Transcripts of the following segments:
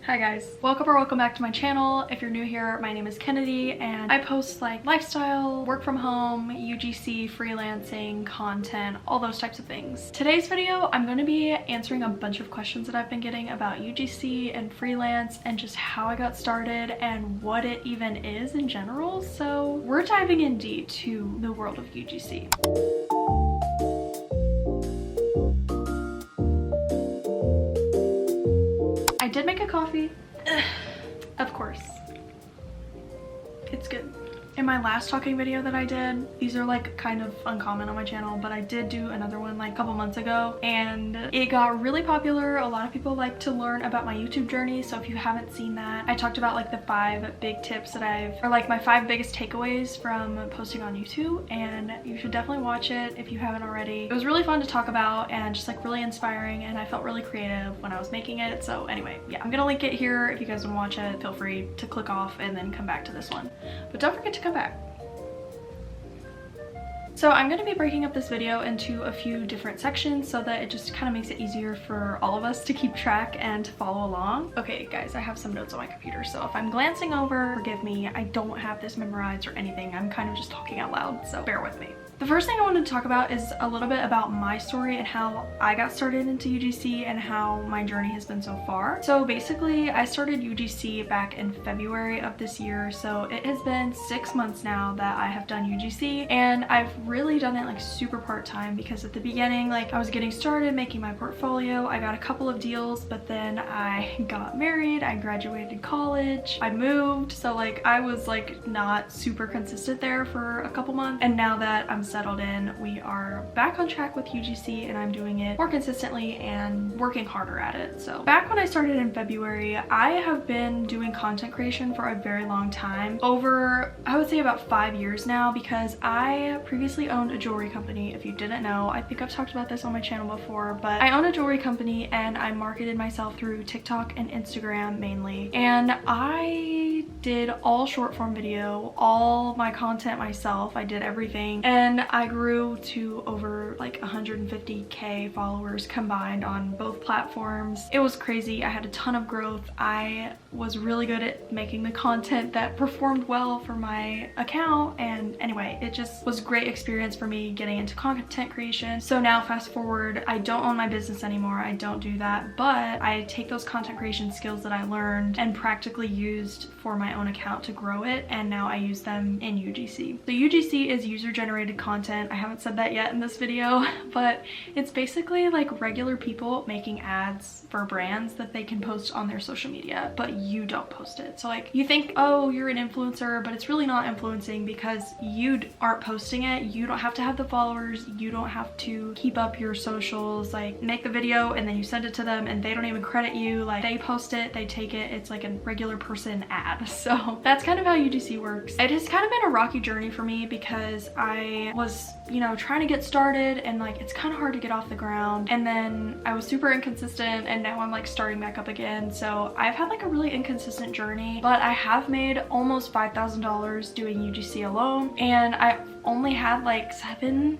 Hi guys, welcome back to my channel. If you're new here, my name is Kennedy and I post like lifestyle, work from home, UGC, freelancing, content, all those types of things. Today's video, I'm going to be answering a bunch of questions that I've been getting about UGC and freelance and just how I got started and what it even is in general. So we're diving in deep to the world of UGC. I did make a coffee. Of course. It's good. In my last talking video that I did, these are like kind of uncommon on my channel, but I did do another one like a couple months ago and it got really popular. A lot of people like to learn about my YouTube journey, so if you haven't seen that, I talked about like the 5 big tips that or like my 5 biggest takeaways from posting on YouTube, and you should definitely watch it if you haven't already. It was really fun to talk about and just like really inspiring, and I felt really creative when I was making it. So anyway, yeah, I'm gonna link it here. If you guys want to watch it, feel free to click off and then come back to this one, but don't forget to come back. So I'm going to be breaking up this video into a few different sections so that it just kind of makes it easier for all of us to keep track and to follow along. Okay guys, I have some notes on my computer, so if I'm glancing over, forgive me. I don't have this memorized or anything. I'm kind of just talking out loud, so bear with me. The first thing I wanted to talk about is a little bit about my story and how I got started into UGC and how my journey has been so far. So basically, I started UGC back in February of this year, so it has been 6 months now that I have done UGC, and I've really done it like super part-time because at the beginning, like I was getting started making my portfolio. I got a couple of deals, but then I got married, I graduated college, I moved, so like I was like not super consistent there for a couple months, and now that I'm settled in, we are back on track with UGC and I'm doing it more consistently and working harder at it. So back when I started in February, I have been doing content creation for a very long time, over I would say about 5 years now, because I previously owned a jewelry company. If you didn't know, I think I've talked about this on my channel before, but I own a jewelry company and I marketed myself through TikTok and Instagram mainly, and I did all short form video, all my content myself. I did everything, and I grew to over like 150k followers combined on both platforms. It was crazy. I had a ton of growth. I was really good at making the content that performed well for my account, and anyway, it just was a great experience for me getting into content creation. So now fast forward, I don't own my business anymore. I don't do that, but I take those content creation skills that I learned and practically used for my own account to grow it, and now I use them in UGC. So UGC is user generated content. I haven't said that yet in this video, but it's basically like regular people making ads for brands that they can post on their social media, but you don't post it. So like you think, oh, you're an influencer, but it's really not influencing because you aren't posting it. You don't have to have the followers. You don't have to keep up your socials. Like make the video and then you send it to them and they don't even credit you. Like they post it, they take it. It's like a regular person ad. So that's kind of how UGC works. It has kind of been a rocky journey for me because I was, you know, trying to get started and like it's kind of hard to get off the ground, and then I was super inconsistent, and now I'm like starting back up again. So I've had like a really inconsistent journey, but I have made almost $5,000 doing UGC alone, and I only had like 7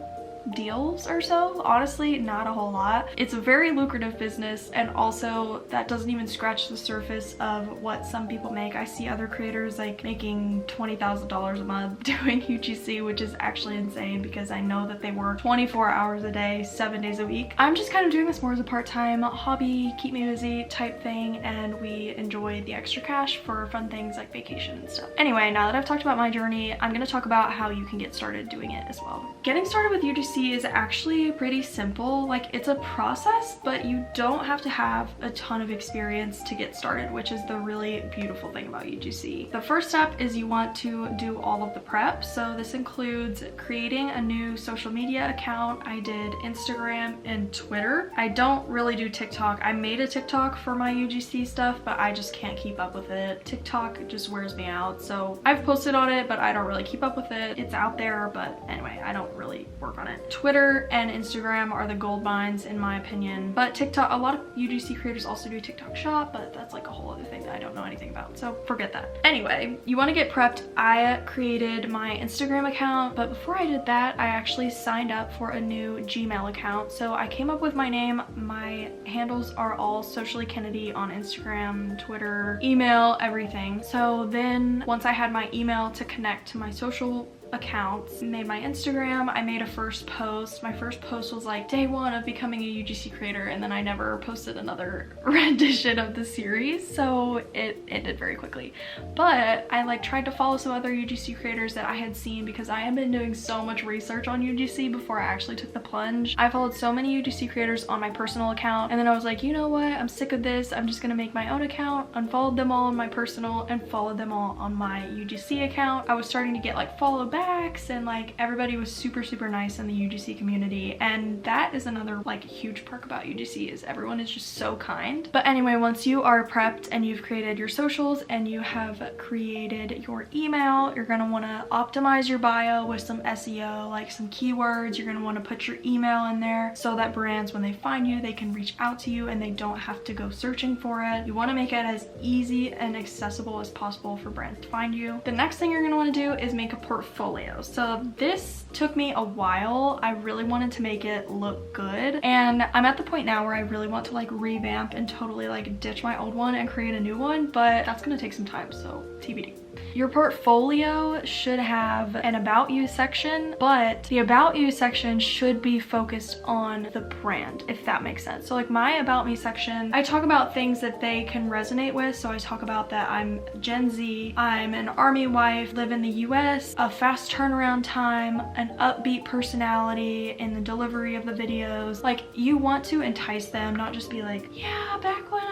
deals or so. Honestly, not a whole lot. It's a very lucrative business, and also that doesn't even scratch the surface of what some people make. I see other creators like making $20,000 a month doing UGC, which is actually insane because I know that they work 24 hours a day, 7 days a week. I'm just kind of doing this more as a part-time hobby, keep me busy type thing, and we enjoy the extra cash for fun things like vacation and stuff. Anyway, now that I've talked about my journey, I'm going to talk about how you can get started doing it as well. Getting started with UGC is actually pretty simple. Like it's a process, but you don't have to have a ton of experience to get started, which is the really beautiful thing about UGC. The first step is you want to do all of the prep. So this includes creating a new social media account. I did Instagram and Twitter. I don't really do TikTok. I made a TikTok for my UGC stuff, but I just can't keep up with it. TikTok just wears me out. So I've posted on it, but I don't really keep up with it. It's out there, but anyway, I don't really work on it. Twitter and Instagram are the gold mines in my opinion, but TikTok, a lot of UGC creators also do TikTok shop, but that's like a whole other thing that I don't know anything about, so forget that. Anyway, you want to get prepped. I created my Instagram account, but before I did that, I actually signed up for a new Gmail account. So I came up with my name. My handles are all Socially Kennedy on Instagram, Twitter, email, everything. So then once I had my email to connect to my social accounts, made my Instagram, I made a first post. My first post was like day one of becoming a UGC creator, and then I never posted another rendition of the series, so it ended very quickly. But I like tried to follow some other UGC creators that I had seen, because I had been doing so much research on UGC before I actually took the plunge. I followed so many UGC creators on my personal account, and then I was like, you know what, I'm sick of this, I'm just gonna make my own account. Unfollowed them all on my personal and followed them all on my UGC account. I was starting to get like follow back, and like everybody was super nice in the UGC community, and that is another like huge perk about UGC, is everyone is just so kind. But anyway, once you are prepped and you've created your socials and you have created your email, you're gonna want to optimize your bio with some SEO, like some keywords. You're gonna want to put your email in there so that brands, when they find you, they can reach out to you and they don't have to go searching for it. You want to make it as easy and accessible as possible for brands to find you. The next thing you're going to want to do is make a portfolio. So this took me a while. I really wanted to make it look good, and I'm at the point now where I really want to like revamp and totally like ditch my old one and create a new one, but that's going to take some time, so TBD. Your portfolio should have an About You section, but the About You section should be focused on the brand, if that makes sense. So like my About Me section, I talk about things that they can resonate with. So I talk about that I'm Gen Z, I'm an army wife, live in the US, a fast turnaround time, an upbeat personality in the delivery of the videos. Like, you want to entice them, not just be like, yeah, back when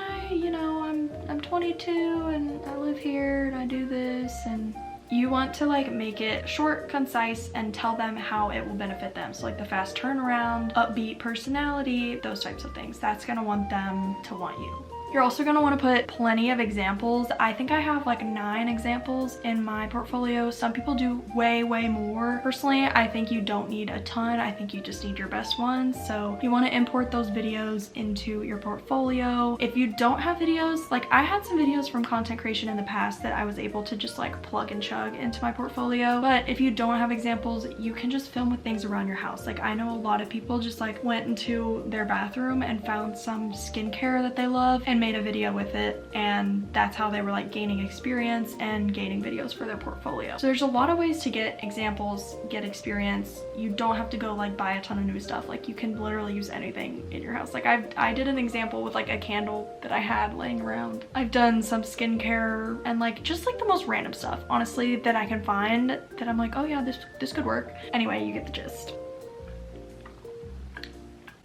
I'm 22 and I live here and I do this. And you want to like make it short, concise, and tell them how it will benefit them. So like the fast turnaround, upbeat personality, those types of things. That's gonna want them to want you. You're also going to want to put plenty of examples. I think I have like 9 examples in my portfolio. Some people do way more. Personally, I think you don't need a ton. I think you just need your best ones. So you want to import those videos into your portfolio. If you don't have videos, like I had some videos from content creation in the past that I was able to just like plug and chug into my portfolio. But if you don't have examples, you can just film with things around your house. Like I know a lot of people just like went into their bathroom and found some skincare that they love and made a video with it, and that's how they were like gaining experience and gaining videos for their portfolio. So there's a lot of ways to get examples, get experience. You don't have to go like buy a ton of new stuff. Like you can literally use anything in your house. Like I did an example with like a candle that I had laying around. I've done some skincare and like just like the most random stuff, honestly, that I can find that I'm like, oh yeah, this could work. Anyway, you get the gist.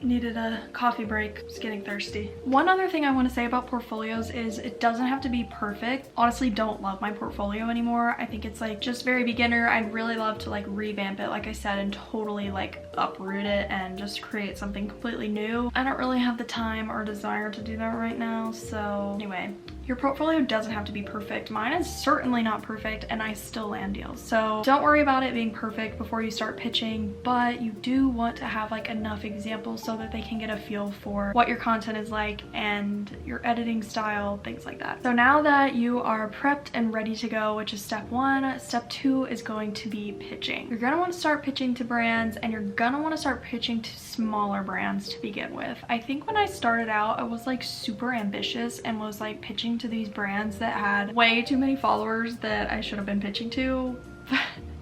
Needed a coffee break, just getting thirsty. One other thing I want to say about portfolios is it doesn't have to be perfect. Honestly, don't love my portfolio anymore. I think it's like just very beginner. I'd really love to like revamp it, like I said, and totally like uproot it and just create something completely new. I don't really have the time or desire to do that right now. So anyway, your portfolio doesn't have to be perfect. Mine is certainly not perfect, and I still land deals. So don't worry about it being perfect before you start pitching, but you do want to have like enough examples so that they can get a feel for what your content is like and your editing style, things like that. So now that you are prepped and ready to go, which is step 1, step 2 is going to be pitching. You're gonna want to start pitching to brands, and you're gonna want to start pitching to smaller brands to begin with. I think when I started out, I was like super ambitious and was like pitching to these brands that had way too many followers that I should have been pitching to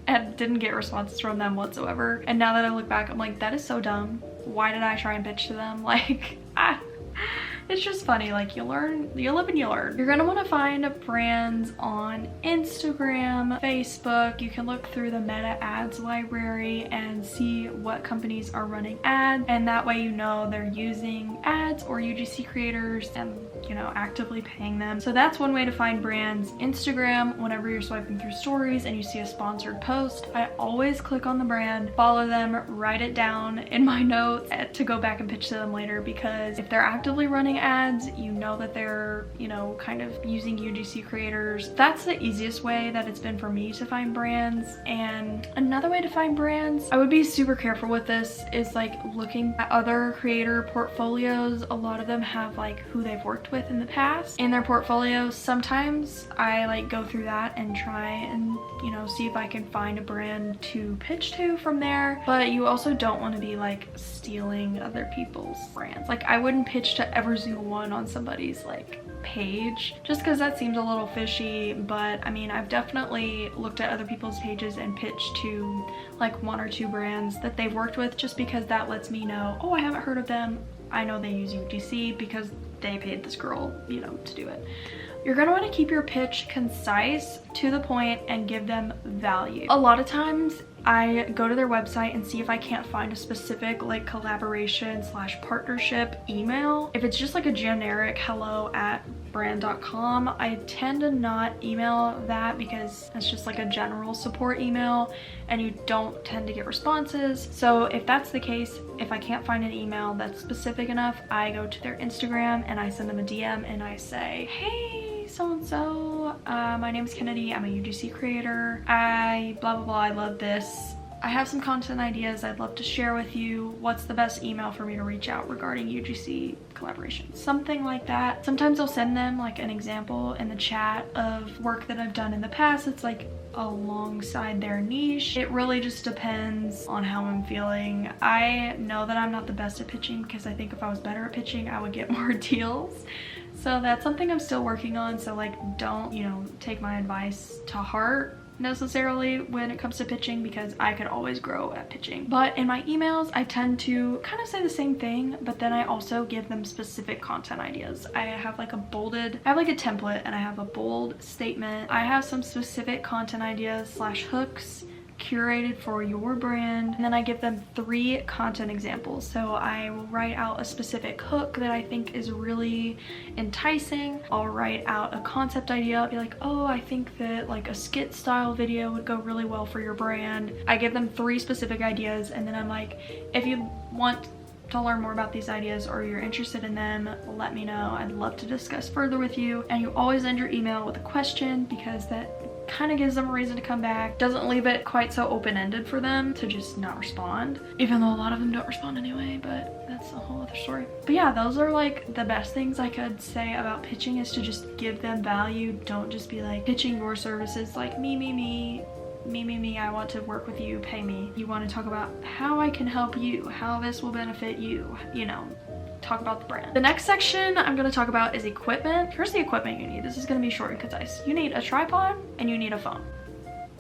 and didn't get responses from them whatsoever. And now that I look back, I'm like, that is so dumb. Why did I try and pitch to them? Like, it's just funny. Like, you learn, you live and you learn. You're gonna want to find brands on Instagram, Facebook. You can look through the Meta ads library and see what companies are running ads, and that way you know they're using ads or UGC creators, and you know, actively paying them. So that's one way to find brands. Instagram, whenever you're swiping through stories and you see a sponsored post, I always click on the brand, follow them, write it down in my notes to go back and pitch to them later, because if they're actively running ads, you know that they're, you know, kind of using UGC creators. That's the easiest way that it's been for me to find brands. And another way to find brands, I would be super careful with this, is like looking at other creator portfolios. A lot of them have like who they've worked with in the past in their portfolio. Sometimes I like go through that and try and, you know, see if I can find a brand to pitch to from there. But you also don't want to be like stealing other people's brands. Like I wouldn't pitch to every single one on somebody's like page, just because that seems a little fishy. But I mean, I've definitely looked at other people's pages and pitched to like 1 or 2 brands that they've worked with, just because that lets me know, oh, I haven't heard of them, I know they use UGC because they paid this girl, you know, to do it. You're gonna want to keep your pitch concise, to the point, and give them value. A lot of times I go to their website and see if I can't find a specific like collaboration / partnership email. If it's just like a generic hello@brand.com, I tend to not email that, because it's just like a general support email and you don't tend to get responses. So if that's the case, if I can't find an email that's specific enough, I go to their Instagram and I send them a DM and I say, hey, so-and-so, my name is Kennedy, I'm a UGC creator, I blah blah blah, I love this, I have some content ideas I'd love to share with you. What's the best email for me to reach out regarding UGC collaboration? Something like that. Sometimes I'll send them like an example in the chat of work that I've done in the past. It's like alongside their niche. It really just depends on how I'm feeling. I know that I'm not the best at pitching, because I think if I was better at pitching, I would get more deals. So that's something I'm still working on. So like, don't, you know, take my advice to heart necessarily when it comes to pitching, because I could always grow at pitching. But in my emails, I tend to kind of say the same thing, but then I also give them specific content ideas. I have like a template, and I have a bold statement. I have some specific content ideas / hooks curated for your brand, and then I give them 3 content examples. So I will write out a specific hook that I think is really enticing. I'll write out a concept idea. I'll be like, oh, I think that like a skit style video would go really well for your brand. I give them 3 specific ideas, and then I'm like, if you want to learn more about these ideas or you're interested in them, let me know. I'd love to discuss further with you. And you always end your email with a question, because that kind of gives them a reason to come back. Doesn't leave it quite so open-ended for them to just not respond, even though a lot of them don't respond anyway, but that's a whole other story. But yeah, those are like the best things I could say about pitching, is to just give them value. Don't just be like pitching your services like me, I want to work with you, pay me. You want to talk about how I can help you, how this will benefit you, you know, talk about the brand. The next section I'm going to talk about is equipment. Here's the equipment you need. This is going to be short and concise. You need a tripod and you need a phone.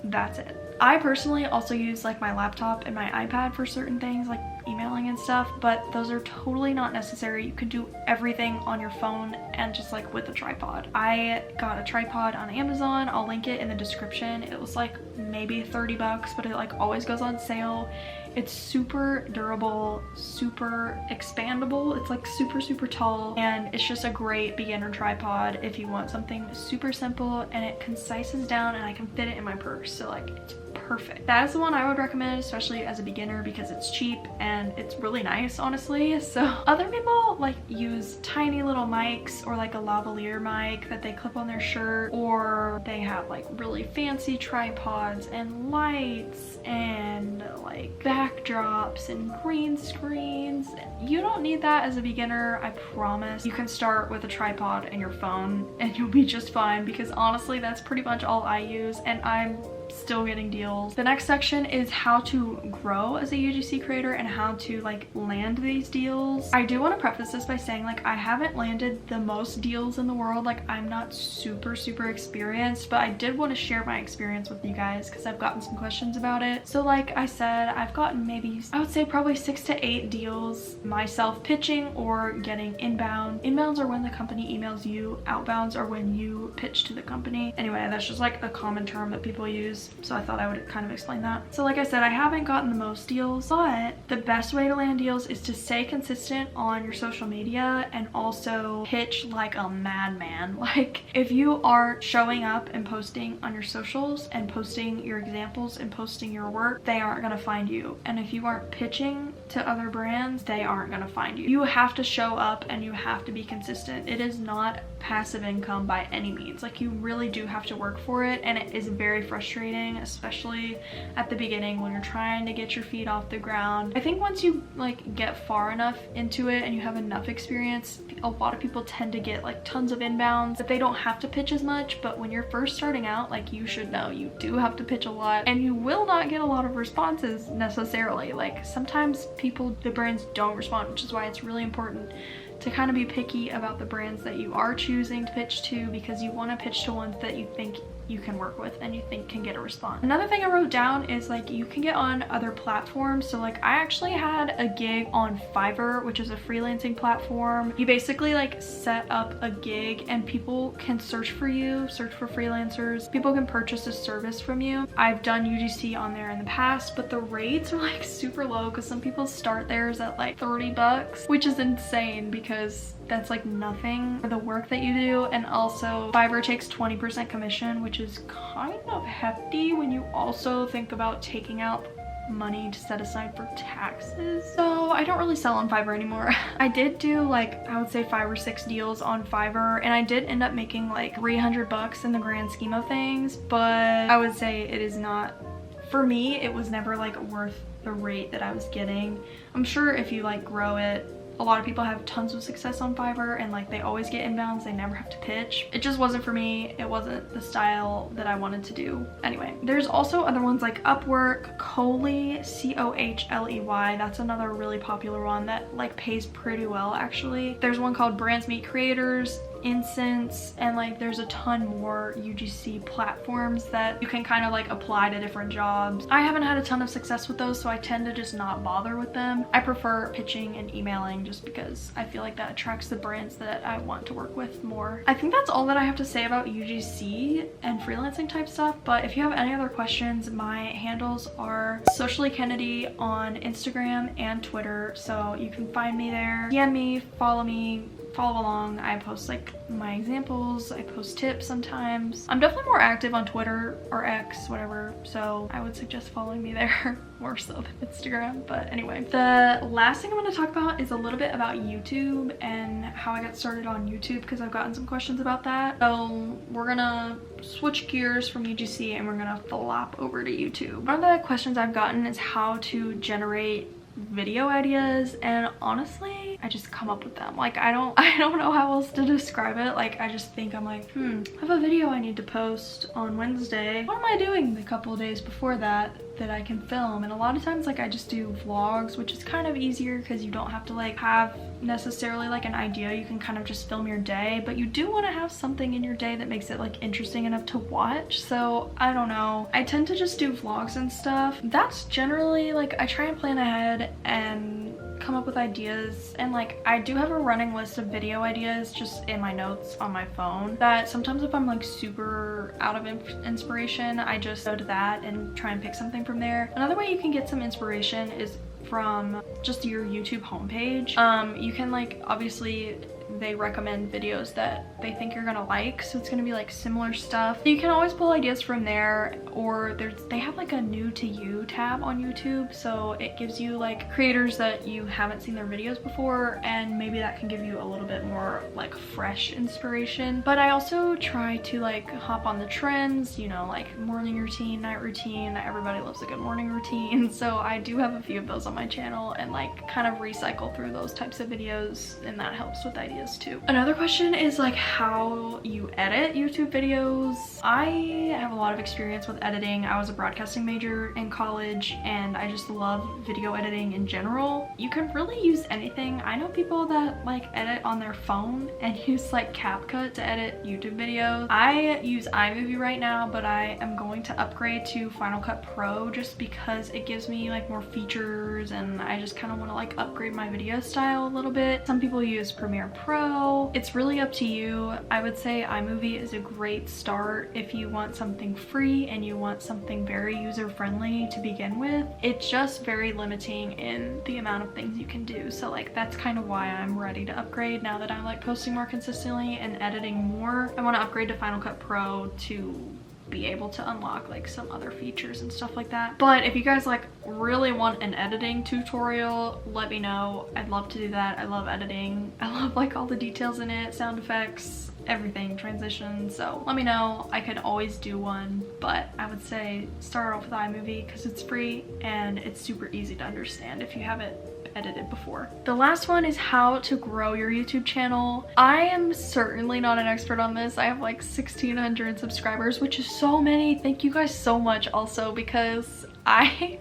That's it. I personally also use like my laptop and my iPad for certain things like emailing and stuff, but those are totally not necessary. You can do everything on your phone and just like with a tripod. I got a tripod on Amazon. I'll link it in the description. It was like maybe 30 bucks, but it like always goes on sale. It's super durable, super expandable. It's like super tall, and it's just a great beginner tripod if you want something super simple, and it concises down and I can fit it in my purse. So like, it's perfect. That is the one I would recommend, especially as a beginner, because it's cheap and it's really nice, honestly. So other people like use tiny little mics, or like a lavalier mic that they clip on their shirt, or they have like really fancy tripods and lights and like backdrops and green screens. You don't need that as a beginner, I promise. You can start with a tripod and your phone and you'll be just fine, because honestly that's pretty much all I use, and I'm still getting deals. The next section is how to grow as a UGC creator and how to like land these deals. I do want to preface this by saying like I haven't landed the most deals in the world. Like I'm not super experienced, but I did want to share my experience with you guys because I've gotten some questions about it. So like I said, I've gotten maybe, I would say probably 6 to 8 deals myself pitching or getting inbound. Inbounds are when the company emails you. Outbounds are when you pitch to the company. Anyway, that's just like a common term that people use. deals, so I thought I would kind of explain that. So like I said, I haven't gotten the most deals, but the best way to land deals is to stay consistent on your social media and also pitch like a madman. Like if you are showing up and posting on your socials and posting your examples and posting your work, they aren't gonna find you. And if you aren't pitching to other brands, they aren't gonna find you. You have to show up and you have to be consistent. It is not passive income by any means. Like you really do have to work for it, and it is very frustrating, especially at the beginning when you're trying to get your feet off the ground. I think once you like get far enough into it and you have enough experience, a lot of people tend to get like tons of inbounds, but they don't have to pitch as much. But when you're first starting out, like you should know you do have to pitch a lot, and you will not get a lot of responses necessarily. Like sometimes the brands don't respond, which is why it's really important to kind of be picky about the brands that you are choosing to pitch to, because you want to pitch to ones that you think you can work with and you think can get a response. Another thing I wrote down is like you can get on other platforms. So like I actually had a gig on Fiverr, which is a freelancing platform. You basically like set up a gig and people can search for you, search for freelancers. People can purchase a service from you. I've done UGC on there in the past, but the rates are like super low because some people start theirs at like 30 bucks, which is insane because that's like nothing for the work that you do. And also Fiverr takes 20% commission, which is kind of hefty when you also think about taking out money to set aside for taxes. So I don't really sell on Fiverr anymore. I did do like, I would say 5 or 6 deals on Fiverr, and I did end up making like 300 bucks in the grand scheme of things, but I would say it is not, for me, it was never like worth the rate that I was getting. I'm sure if you like grow it, a lot of people have tons of success on Fiverr and like they always get inbounds, they never have to pitch. It just wasn't for me. It wasn't the style that I wanted to do. Anyway, there's also other ones like Upwork, Cohley, C-O-H-L-E-Y. That's another really popular one that like pays pretty well actually. There's one called Brands Meet Creators, Incense, and like there's a ton more UGC platforms that you can kind of like apply to different jobs. I haven't had a ton of success with those, so I tend to just not bother with them. I prefer pitching and emailing just because I feel like that attracts the brands that I want to work with more. I think that's all that I have to say about UGC and freelancing type stuff, but if you have any other questions, my handles are Socially Kennedy on Instagram and Twitter, so you can find me there. DM me, follow along. I post like my examples, I post tips sometimes. I'm definitely more active on Twitter or X, whatever, so I would suggest following me there more so than Instagram. But anyway, the last thing I'm going to talk about is a little bit about YouTube and how I got started on YouTube, because I've gotten some questions about that. So we're gonna switch gears from UGC and we're gonna flop over to YouTube. One of the questions I've gotten is how to generate video ideas, and honestly I just come up with them. Like I don't know how else to describe it. Like I just think, I'm like, I have a video I need to post on Wednesday. What am I doing the couple of days before that I can film? And a lot of times like I just do vlogs, which is kind of easier because you don't have to like have necessarily like an idea. You can kind of just film your day, but you do want to have something in your day that makes it like interesting enough to watch. So I don't know, I tend to just do vlogs and stuff. That's generally like, I try and plan ahead and come up with ideas, and like I do have a running list of video ideas just in my notes on my phone that sometimes if I'm like super out of inspiration, I just go to that and try and pick something from there. Another way you can get some inspiration is from just your YouTube homepage. You can like, obviously they recommend videos that they think you're gonna like, so it's gonna be like similar stuff. You can always pull ideas from there, or they have like a new to you tab on YouTube, so it gives you like creators that you haven't seen their videos before, and maybe that can give you a little bit more like fresh inspiration. But I also try to like hop on the trends, you know, like morning routine, night routine. Everybody loves a good morning routine, so I do have a few of those on my channel and like kind of recycle through those types of videos, and that helps with ideas too. Another question is like how you edit YouTube videos. I have a lot of experience with editing. I was a broadcasting major in college and I just love video editing in general. You can really use anything. I know people that like edit on their phone and use like CapCut to edit YouTube videos. I use iMovie right now, but I am going to upgrade to Final Cut Pro just because it gives me like more features, and I just kind of want to like upgrade my video style a little bit. Some people use Premiere Pro. It's really up to you. I would say iMovie is a great start if you want something free and you want something very user-friendly to begin with. It's just very limiting in the amount of things you can do. So like that's kind of why I'm ready to upgrade now that I'm like posting more consistently and editing more. I want to upgrade to Final Cut Pro to be able to unlock like some other features and stuff like that. But if you guys like really want an editing tutorial, let me know. I'd love to do that. I love editing. I love like all the details in it, sound effects, everything, transitions. So let me know. I could always do one, but I would say start off with iMovie because it's free and it's super easy to understand if you haven't edited before. The last one is how to grow your YouTube channel. I am certainly not an expert on this. I have like 1,600 subscribers, which is so many. Thank you guys so much also, because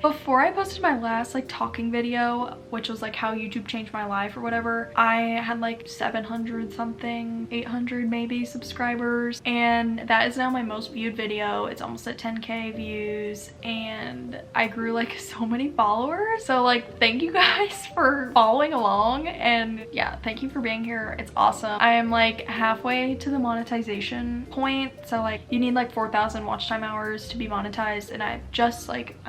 before I posted my last like talking video, which was like how YouTube changed my life or whatever, I had like 700 something, 800 maybe subscribers, and that is now my most viewed video. It's almost at 10k views and I grew like so many followers. So like thank you guys for following along, and yeah, thank you for being here. It's awesome. I am like halfway to the monetization point, so like you need like 4,000 watch time hours to be monetized, and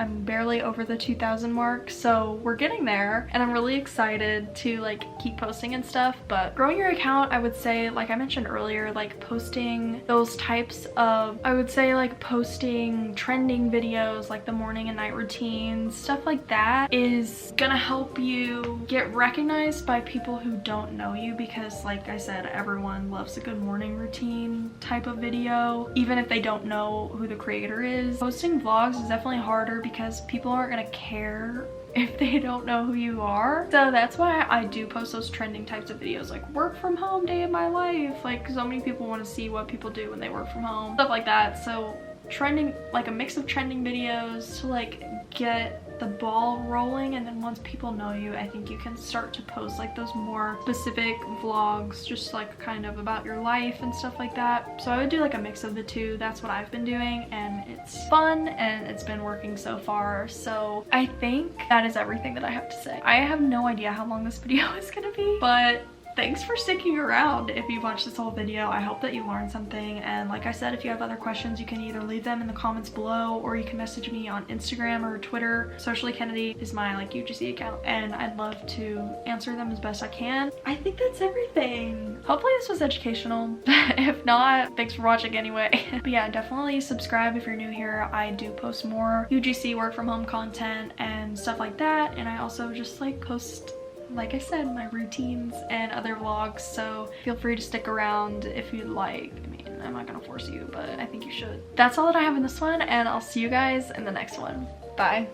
I'm barely over the 2,000 mark, so we're getting there and I'm really excited to like keep posting and stuff. But growing your account, I would say, like I mentioned earlier, like posting those types of, I would say like posting trending videos, like the morning and night routines, stuff like that is gonna help you get recognized by people who don't know you, because like I said, everyone loves a good morning routine type of video, even if they don't know who the creator is. Posting vlogs is definitely harder because people aren't gonna care if they don't know who you are. So that's why I do post those trending types of videos, like work from home day of my life. Like so many people want to see what people do when they work from home, stuff like that. So trending, like a mix of trending videos to like get the ball rolling, and then once people know you, I think you can start to post like those more specific vlogs, just like kind of about your life and stuff like that. So I would do like a mix of the two. That's what I've been doing and it's fun and it's been working so far. So I think that is everything that I have to say. I have no idea how long this video is gonna be, but thanks for sticking around. If you watched this whole video, I hope that you learned something. And like I said, if you have other questions, you can either leave them in the comments below or you can message me on Instagram or Twitter. Socially Kennedy is my like UGC account, and I'd love to answer them as best I can. I think that's everything. Hopefully this was educational. If not, thanks for watching anyway. But yeah, definitely subscribe if you're new here. I do post more UGC work from home content and stuff like that. And I also just like post, like I said, my routines and other vlogs, so feel free to stick around if you'd like. I mean, I'm not gonna force you, but I think you should. That's all that I have in this one, and I'll see you guys in the next one. Bye.